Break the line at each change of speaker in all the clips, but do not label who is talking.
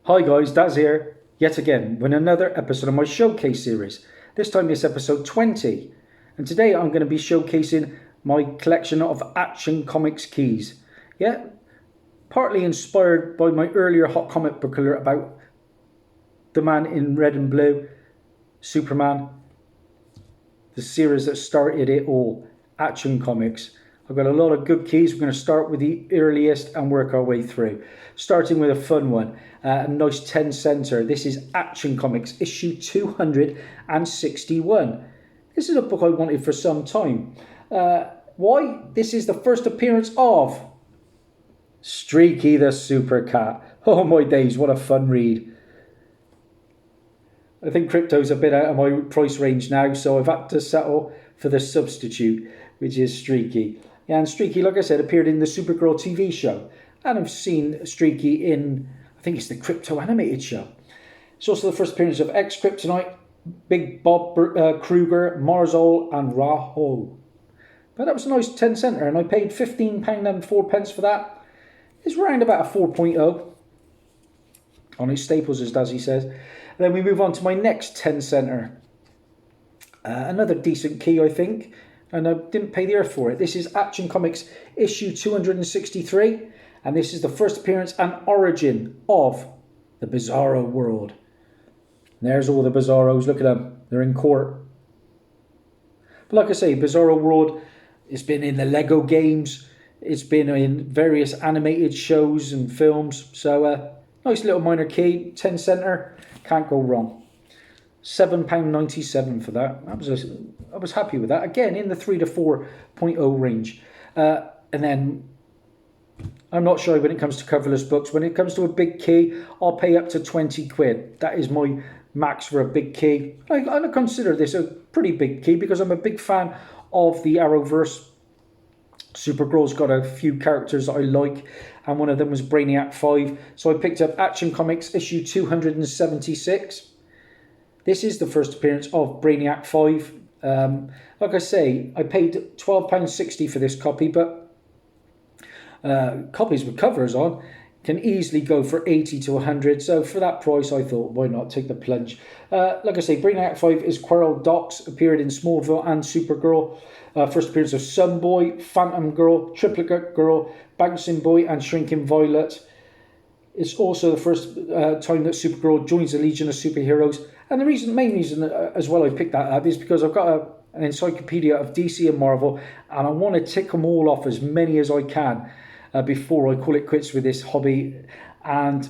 Hi guys, Dazzie here, yet again, with another episode of my showcase series. This time it's episode 20, and today I'm going to be showcasing my collection of Action Comics keys. Yeah, partly inspired by my earlier hot comic book alert about the man in red and blue, Superman, the series that started it all, Action Comics. I've got a lot of good keys. We're going to start with the earliest and work our way through. Starting with a fun one, a nice 10 center. This is Action Comics issue 261. This is a book I wanted for some time. Why? This is the first appearance of Streaky the Super Cat. Oh my days, what a fun read. I think Crypto's a bit out of my price range now, so I've had to settle for the substitute, which is Streaky. Yeah, and Streaky, like I said, appeared in the Supergirl TV show. And I've seen Streaky in, I think it's the Crypto animated show. It's also the first appearance of X-Kryptonite, Big Bob Kruger, Marzol, and Rahul. But that was a nice 10 center, and I paid £15.04 for that. It's round about a 4.0 on its staples, as Dazzie says. And then we move on to my next 10 center. Another decent key, I think. And I didn't pay the earth for it. This is Action Comics issue 263. And this is the first appearance and origin of the Bizarro world. And there's all the Bizarros. Look at them. They're in court. But like I say, Bizarro world, it's been in the Lego games. It's been in various animated shows and films. So, nice little minor key. 10 center. Can't go wrong. £7.97 for that. I was happy with that. Again, in the 3 to 4.0 range. And then I'm not shy when it comes to coverless books. When it comes to a big key, I'll pay up to 20 quid. That is my max for a big key. I consider this a pretty big key because I'm a big fan of the Arrowverse. Supergirl's got a few characters that I like, and one of them was Brainiac 5. So I picked up Action Comics issue 276. This is the first appearance of Brainiac 5. Like I say, I paid £12.60 for this copy, but copies with covers on can easily go for 80 to 100. So for that price, I thought, why not take the plunge? Like I say, Brainiac 5 is Querl Docs, appeared in Smallville and Supergirl. First appearance of Sunboy, Phantom Girl, Triplicate Girl, Bouncing Boy, and Shrinking Violet. It's also the first time that Supergirl joins the Legion of Superheroes. And the main reason as well I picked that up is because I've got an encyclopedia of DC and Marvel, and I want to tick them all off, as many as I can, before I call it quits with this hobby. And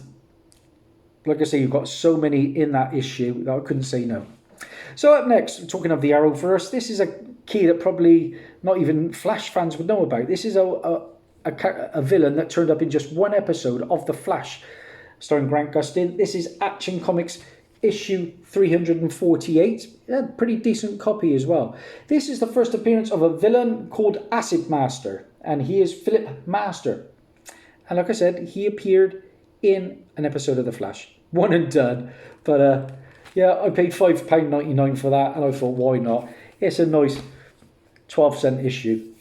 like I say, you've got so many in that issue that I couldn't say no. So up next, talking of the Arrowverse, this is a key that probably not even Flash fans would know about. This is a villain that turned up in just one episode of The Flash, starring Grant Gustin. This is Action Comics issue 348. A pretty decent copy as well. This is the first appearance of a villain called Acid Master, and he is Philip Master. And like I said, he appeared in an episode of The Flash. One and done. But yeah, I paid £5.99 for that, and I thought, why not? It's a nice 12-cent issue.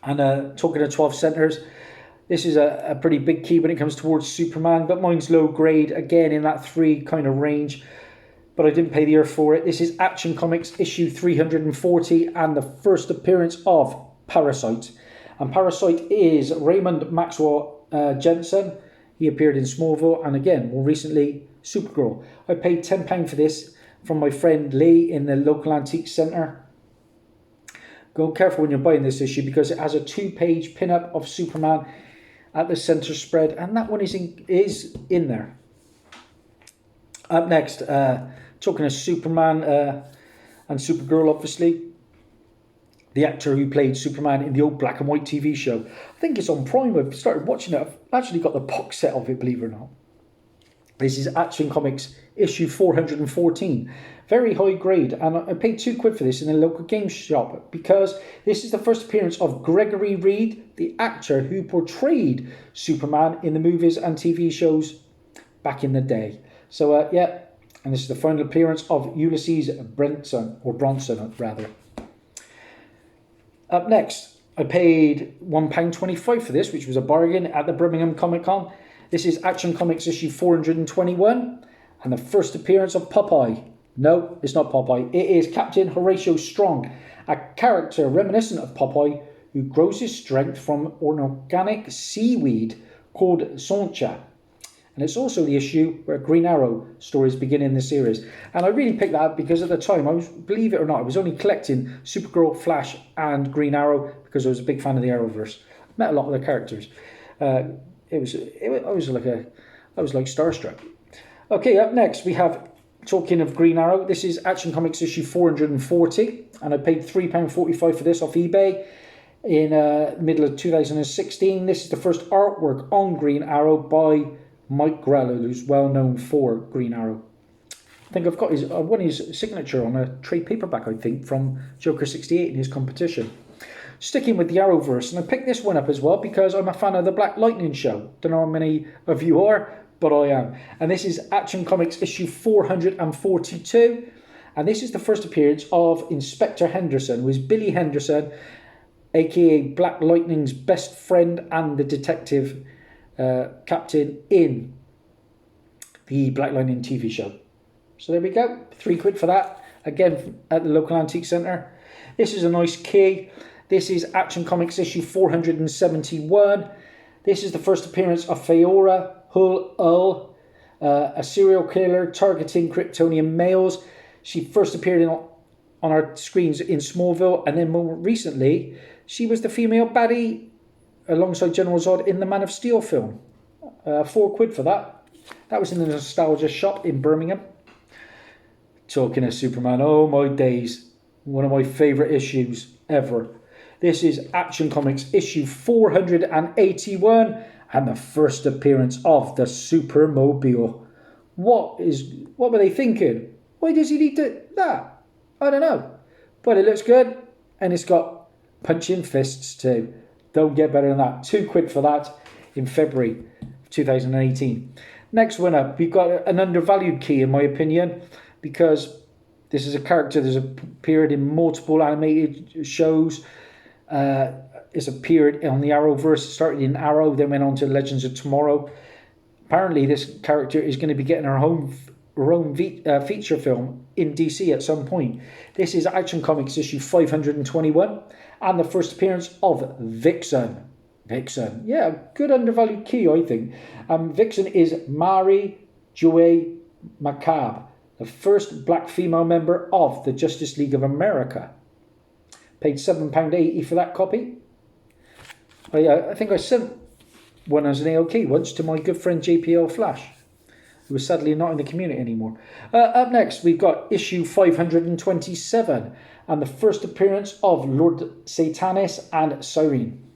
And talking of 12 centers, this is a pretty big key when it comes towards Superman, but mine's low grade, again in that 3 kind of range, but I didn't pay the earth for it. This is Action Comics issue 340 and the first appearance of Parasite. And Parasite is Raymond Maxwell Jensen. He appeared in Smallville and again, more recently, Supergirl. I paid £10 for this from my friend Lee in the local antique centre. Go careful when you're buying this issue because it has a 2-page pin-up of Superman at the centre spread, and that one is in there. Up next, talking of Superman and Supergirl, obviously. The actor who played Superman in the old black and white TV show. I think it's on Prime. I've started watching it. I've actually got the box set of it, believe it or not. This is Action Comics issue 414. Very high grade, and I paid £2 for this in a local game shop because this is the first appearance of Gregory Reed, the actor who portrayed Superman in the movies and TV shows back in the day. So yeah, and this is the final appearance of Ulysses Bronson. Up next, I paid £1.25 for this, which was a bargain at the Birmingham Comic Con. This is Action Comics issue 421 and the first appearance of Popeye. No, it's not Popeye. It is Captain Horatio Strong, a character reminiscent of Popeye who grows his strength from an organic seaweed called Soncha. And it's also the issue where Green Arrow stories begin in the series. And I really picked that up because at the time, believe it or not, I was only collecting Supergirl, Flash and Green Arrow because I was a big fan of the Arrowverse. Met a lot of the characters. I was like starstruck. Okay, up next we have, talking of Green Arrow, this is Action Comics issue 440, and I paid £3.45 for this off eBay in middle of 2016. This is the first artwork on Green Arrow by Mike Grella, who's well known for Green Arrow. I think I've got his signature on a trade paperback, I think, from Joker 68 in his competition. Sticking with the Arrowverse, and I picked this one up as well because I'm a fan of the Black Lightning show. Don't know how many of you are, but I am. And this is Action Comics issue 442, and this is the first appearance of Inspector Henderson, who is Billy Henderson, aka Black Lightning's best friend and the detective captain in the Black Lightning TV show. So there we go, £3 for that, again at the local antique centre. This is a nice key. This is Action Comics issue 471. This is the first appearance of Feora Hull, a serial killer targeting Kryptonian males. She first appeared on our screens in Smallville, and then more recently she was the female baddie alongside General Zod in the Man of Steel film. £4 for that. That was in the Nostalgia shop in Birmingham. Talking of Superman, oh my days, one of my favourite issues ever. This is Action Comics issue 481 and the first appearance of the Supermobile. What were they thinking? Why does he need that? I don't know. But it looks good, and it's got punching fists too. Don't get better than that. £2 for that in February 2018. Next one up, we've got an undervalued key in my opinion, because this is a character that's appeared in multiple animated shows. It's appeared on the Arrowverse, started in Arrow, then went on to Legends of Tomorrow. Apparently this character is going to be getting her own feature film in DC at some point. This is Action Comics issue 521 and the first appearance of Vixen. Vixen, yeah, good undervalued key, I think. Vixen is Mari Joy Macabre, the first black female member of the Justice League of America. Paid £7.80 for that copy. I think I sent one as an AOK once to my good friend JPL Flash, who is sadly not in the community anymore. Up next, we've got issue 527 and the first appearance of Lord Satanis and Cyrene.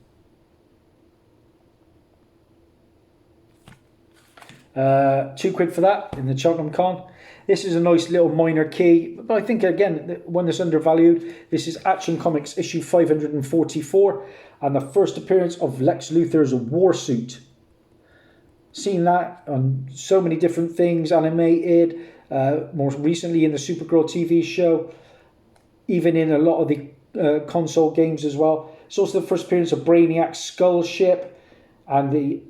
£2 for that in the Cheltenham Con. This is a nice little minor key, but I think again one that's undervalued. This is Action Comics issue 544 and the first appearance of Lex Luthor's war suit. Seen that on so many different things, animated, more recently in the Supergirl TV show, even in a lot of the console games as well. It's also the first appearance of Brainiac's Skull Ship, and a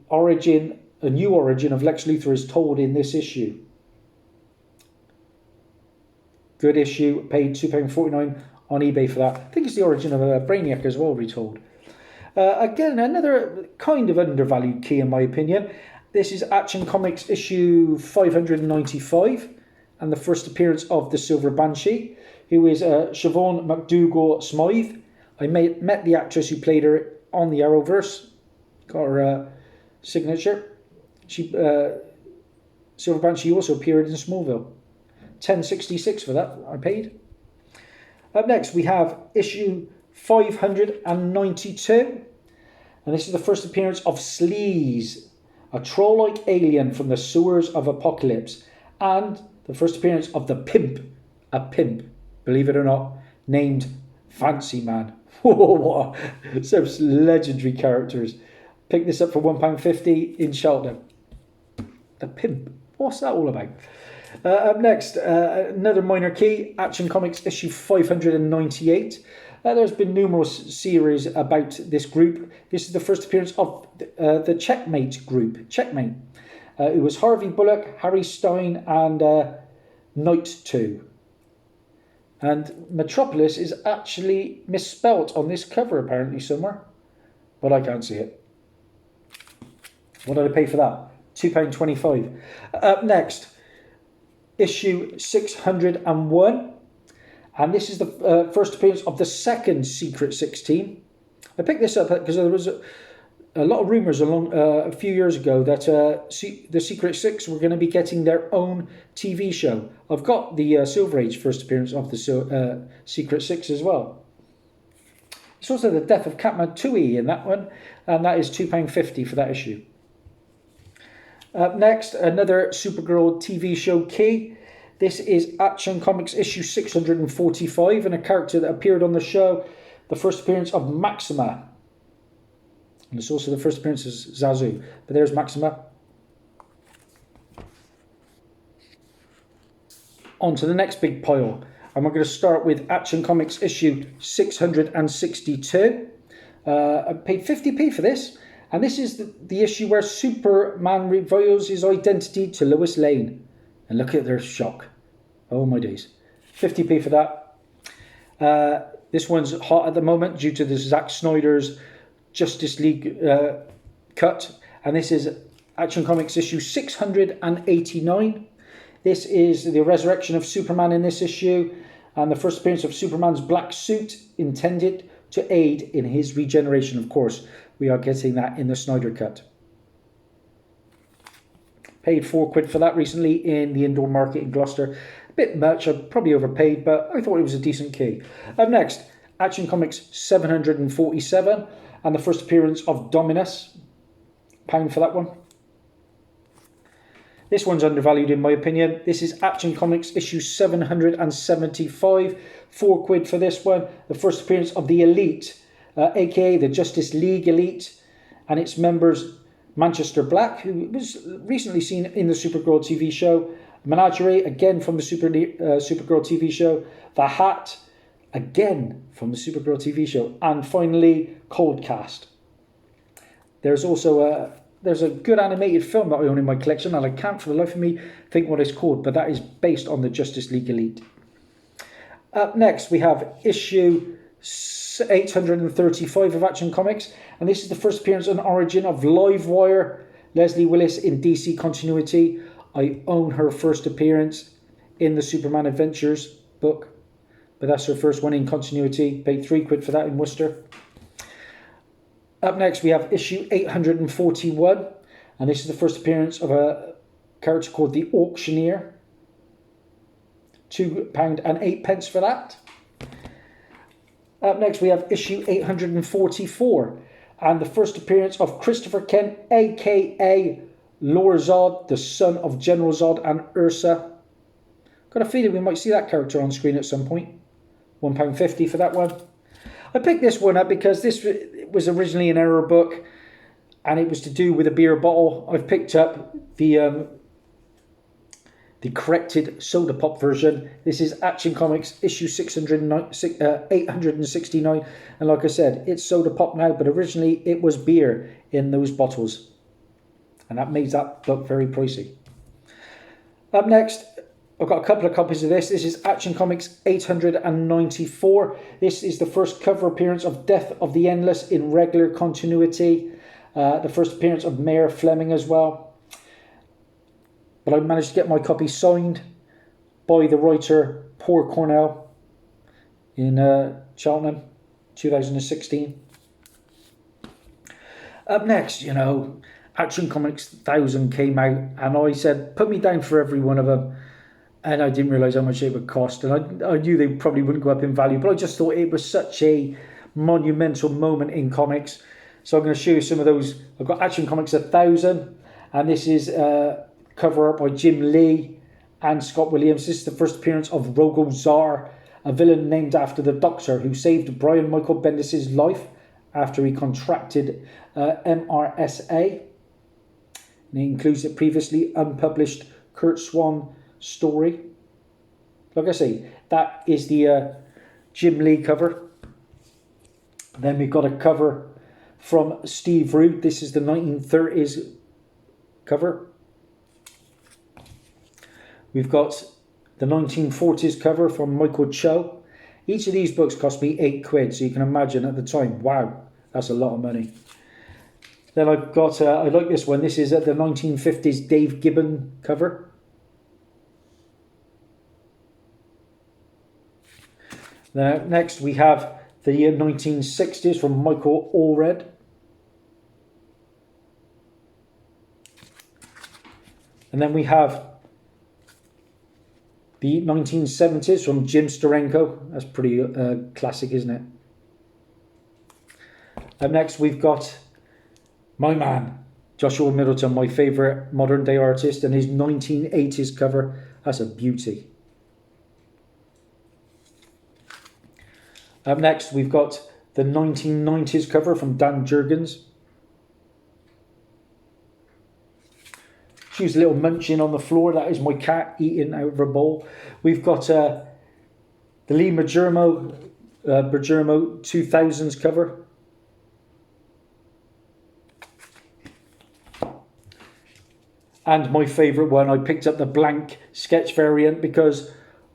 new origin of Lex Luthor is told in this issue. Good issue, paid £2.49 on eBay for that. I think it's the origin of Brainiac as well, retold. Again, another kind of undervalued key in my opinion. This is Action Comics issue 595 and the first appearance of the Silver Banshee, who is Siobhan McDougall Smythe. I met the actress who played her on the Arrowverse, got her signature. Silver Banshee also appeared in Smallville. $10.66 for that, I paid. Up next, we have issue 592. And this is the first appearance of Sleaze, a troll-like alien from the sewers of Apocalypse. And the first appearance of the Pimp, a pimp, believe it or not, named Fancy Man. Whoa, some legendary characters. Picked this up for £1.50 in Cheltenham. The Pimp, what's that all about? Up next, another minor key, Action Comics issue 598. There's been numerous series about this group. This is the first appearance of the Checkmate group. Checkmate. It was Harvey Bullock, Harry Stein, and Knight 2. And Metropolis is actually misspelt on this cover apparently somewhere, but I can't see it. What did I pay for that? £2.25. Up next, issue 601. And this is the first appearance of the second Secret Six team. I picked this up because there was a lot of rumours a few years ago that the Secret Six were going to be getting their own TV show. I've got the Silver Age first appearance of the Secret Six as well. It's also the death of Catman Tui in that one, and that is £2.50 for that issue. Up next, another Supergirl TV show key. This is Action Comics issue 645, and a character that appeared on the show, the first appearance of Maxima. And it's also the first appearance of Zazu. But there's Maxima. On to the next big pile. And we're going to start with Action Comics issue 662. I paid 50p for this. And this is the issue where Superman reveals his identity to Lois Lane. And look at their shock. Oh my days. 50p for that. This one's hot at the moment due to the Zack Snyder's Justice League cut. And this is Action Comics issue 689. This is the resurrection of Superman in this issue. And the first appearance of Superman's black suit intended to aid in his regeneration. Of course, we are getting that in the Snyder cut. Paid £4 for that recently in the indoor market in Gloucester. A bit much, I probably overpaid, but I thought it was a decent key. Up next, Action Comics 747, and the first appearance of Dominus. £1 for that one. This one's undervalued in my opinion. This is Action Comics issue 775. £4 for this one. The first appearance of the Elite, aka the Justice League Elite, and its members Manchester Black, who was recently seen in the Supergirl TV show. Menagerie, again from the Supergirl TV show. The Hat, again from the Supergirl TV show. And finally, Coldcast. There's also there's a good animated film that I own in my collection, and I can't for the life of me think what it's called, but that is based on the Justice League Elite. Up next, we have issue 835 of Action Comics, and this is the first appearance and origin of Livewire, Leslie Willis in DC continuity. I own her first appearance in the Superman Adventures book, but that's her first one in continuity. Paid £3 for that in Worcester. Up next, we have issue 841, and this is the first appearance of a character called the Auctioneer. £2.08 for that. Up next, we have issue 844, and the first appearance of Christopher Kent, aka Lord Zod, the son of General Zod and Ursa. Got a feeling we might see that character on screen at some point. £1.50 for that one. I picked this one up because this was originally an error book, and it was to do with a beer bottle. I've picked up the corrected soda pop version. This is Action Comics issue 869, and like I said, it's soda pop now, but originally it was beer in those bottles, and that made that book very pricey. Up next, I've got a couple of copies of this. This is Action Comics 894. This is the first cover appearance of Death of the Endless in regular continuity. The first appearance of Mayor Fleming as well. But I managed to get my copy signed by the writer Paul Cornell in Cheltenham, 2016. Up next, Action Comics 1000 came out, and I said, put me down for every one of them. And I didn't realise how much it would cost. And I knew they probably wouldn't go up in value, but I just thought it was such a monumental moment in comics. So I'm going to show you some of those. I've got Action Comics 1000, and this is cover art by Jim Lee and Scott Williams. This is the first appearance of Rogo Zar, a villain named after the Doctor who saved Brian Michael Bendis' life after he contracted MRSA. And it includes the previously unpublished Kurt Swan story. Like I say, that is the Jim Lee cover. Then we've got a cover from Steve Root. This is the 1930s cover. We've got the 1940s cover from Michael Cho. Each of these books cost me £8, so you can imagine at the time, wow, that's a lot of money. Then I've got, I like this one. This is the 1950s Dave Gibbon cover. Next we have the 1960s from Michael Allred. And then we have the 1970s from Jim Steranko. That's pretty classic, isn't it? Up next we've got my man, Joshua Middleton, my favourite modern day artist, and his 1980s cover. That's a beauty. Up next we've got the 1990s cover from Dan Jurgens. She's a little munching on the floor. That is my cat eating out of her bowl. We've got the Lee Bergermo 2000s cover. And my favourite one, I picked up the blank sketch variant because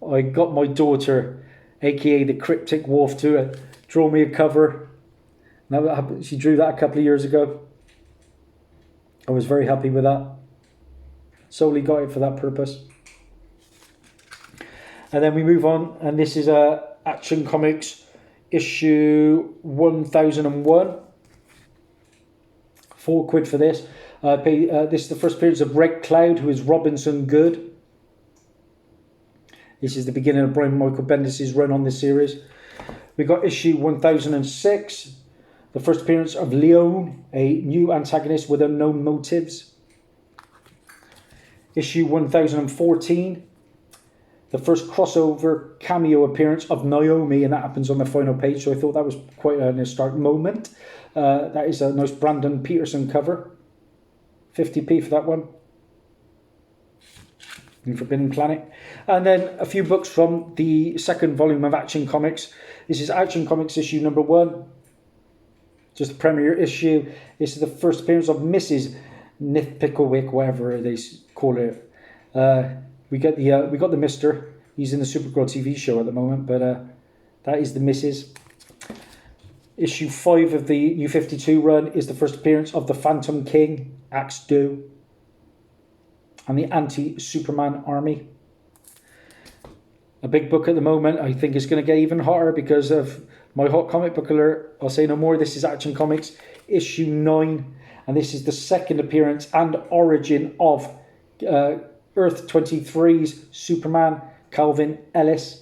I got my daughter, aka the Cryptic Wolf, to draw me a cover. Now, she drew that a couple of years ago. I was very happy with that. Solely got it for that purpose. And then we move on, and this is Action Comics issue 1001. £4 for this. This is the first appearance of Red Cloud, who is Robinson Good. This is the beginning of Brian Michael Bendis' run on this series. We got issue 1006, the first appearance of Leon, a new antagonist with unknown motives. Issue 1014, the first crossover cameo appearance of Naomi, and that happens on the final page, so I thought that was quite an historic moment. That is a nice Brandon Peterson cover. 50p for that one. In Forbidden Planet. And then a few books from the second volume of Action Comics. This is Action Comics issue number 1. Just the premiere issue. This is the first appearance of Mrs. Nithpicklewick, whatever they call it. We got the Mister. He's in the Supergirl TV show at the moment, but that is the Mrs. Issue 5 of the New 52 run is the first appearance of the Phantom King, Axe Do, and the Anti-Superman Army. A big book at the moment. I think it's going to get even hotter because of my hot comic book alert. I'll say no more. This is Action Comics issue 9, and this is the second appearance and origin of Earth 23's Superman, Calvin Ellis.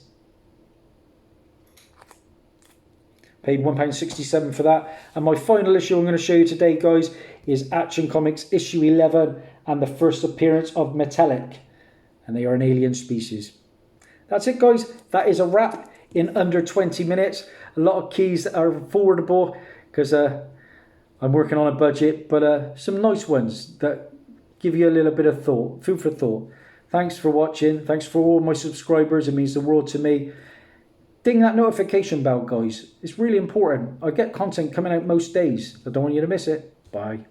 Paid £1.67 for that. And my final issue I'm going to show you today, guys, is Action Comics issue 11 and the first appearance of Metallic. And they are an alien species. That's it, guys. That is a wrap in under 20 minutes. A lot of keys that are affordable because I'm working on a budget, but some nice ones that give you a little bit of thought, food for thought. Thanks for watching. Thanks for all my subscribers. It means the world to me. Ding that notification bell, guys. It's really important. I get content coming out most days. I don't want you to miss it. Bye.